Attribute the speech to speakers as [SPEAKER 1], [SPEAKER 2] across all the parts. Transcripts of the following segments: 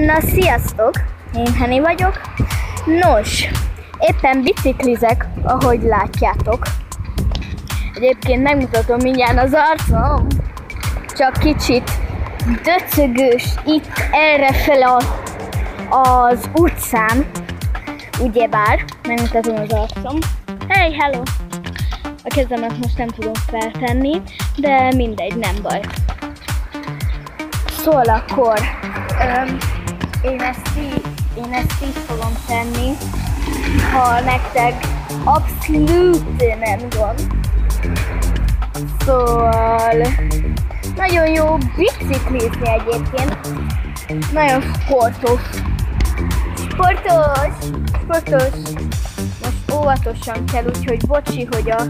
[SPEAKER 1] Na, sziasztok! Én Henny vagyok. Nos, éppen biciklizek, ahogy látjátok. Egyébként megmutatom mindjárt az arcom. Csak kicsit döcögős itt errefele az utcán. Ugyebár, megmutatom az arcom. Hey, hello! A kezemet most nem tudom feltenni, de mindegy, nem baj. Szóval akkor én ezt így fogom tenni, ha nektek abszolút nem gond. Szóval nagyon jó biciklizni egyébként. Nagyon sportos. Most óvatosan kell, úgyhogy bocsi, hogy a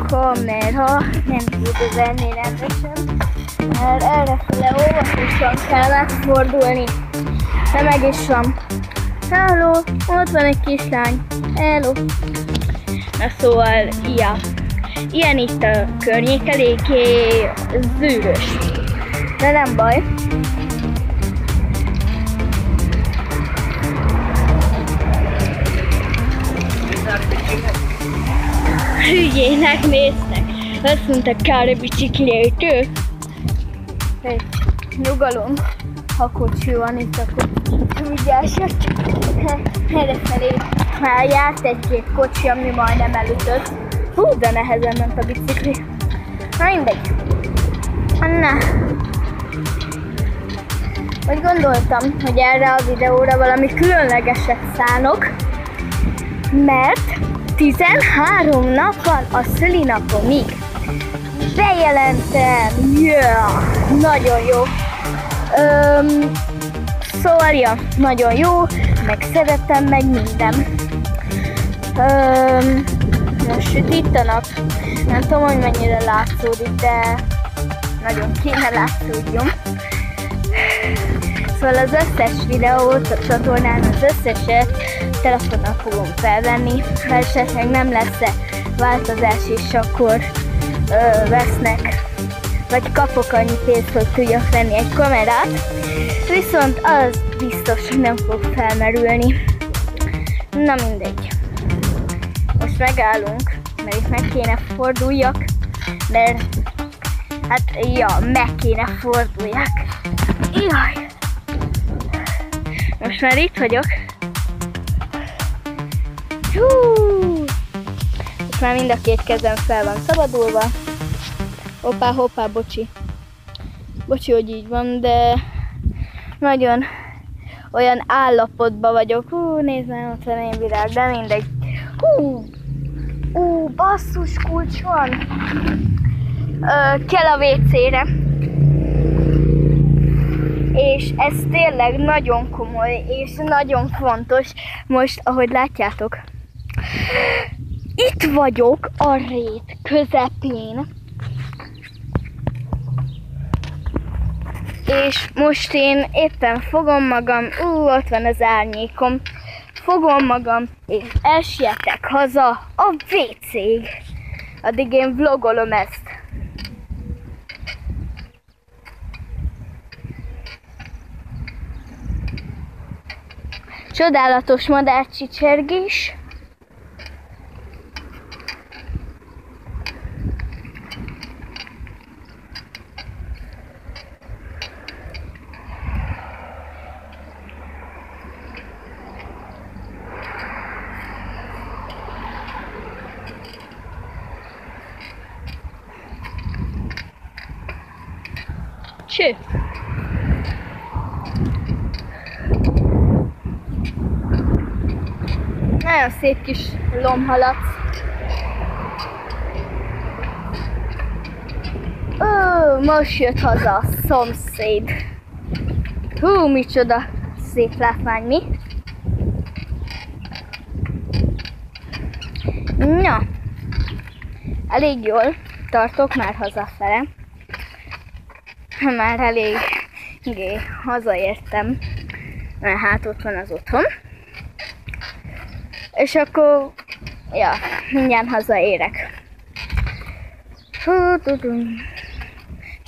[SPEAKER 1] kamera nem tud venni rendesen. Mert errefele óvatosan kell megfordulni. De meg is van. Hello, ott van egy kislány. Hello. Na szóval, ja. Ilyen itt a környék, eléggé zűrös. De nem baj. Hülyének néznek. Azt mondta, kár bicikliautó. Hey, nyugalom. Ha kocsi van itt, akkor vigyázzak. Errefelé már járt egy-két kocsi, ami majdnem elütött. Hú, de nehezen ment a bicikli. Na mindegy. Na. Úgy gondoltam, hogy erre a videóra valami különlegeset szánok, mert 13 nap van a szülinapomig. Bejelentem! Yeah! Nagyon jó! Szóval, ja, nagyon jó, meg szeretem, meg minden. Most itt a nap. Nem tudom, hogy mennyire látszódik, de nagyon kéne látszódjon. Szóval az összes videót a csatornán, az összeset telefonnal fogom felvenni, ha esetleg nem lesz-e változás, és akkor vesznek, vagy kapok annyi pénzt, hogy tudjak venni egy kamerát, viszont az biztos, hogy nem fog felmerülni. Na mindegy. Most megállunk, mert itt meg kéne forduljak, mert hát ja, meg kéne forduljak. Jaj! Most már itt vagyok. Hú! Most már mind a két kezem fel van szabadulva. Hoppá, bocsi. Bocsi, hogy így van, de nagyon olyan állapotban vagyok. Hú, nézd már, ott van egy virág, de mindegy. Basszus, kulcs van. Kell a WC-re. És ez tényleg nagyon komoly, és nagyon fontos. Most, ahogy látjátok, itt vagyok a rét közepén. És most én éppen fogom magam, ott van az árnyékom, fogom magam, és esjetek haza a WC-ig. Addig én vlogolom ezt. Csodálatos madárcsicsergés. Cső! Nagyon szép kis lombhalac. Most jött haza a szomszéd. Hú, micsoda szép látvány, mi? Na, elég jól tartok már hazafele. Már eléggé hazaértem, mert hát ott van az otthon. És akkor, ja, mindjárt hazaérek.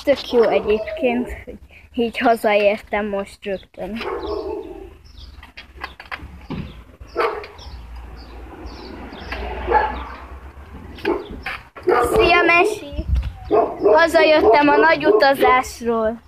[SPEAKER 1] Tök jó egyébként, hogy így hazaértem most rögtön. Szia, Mesi! Hazajöttem a nagy utazásról.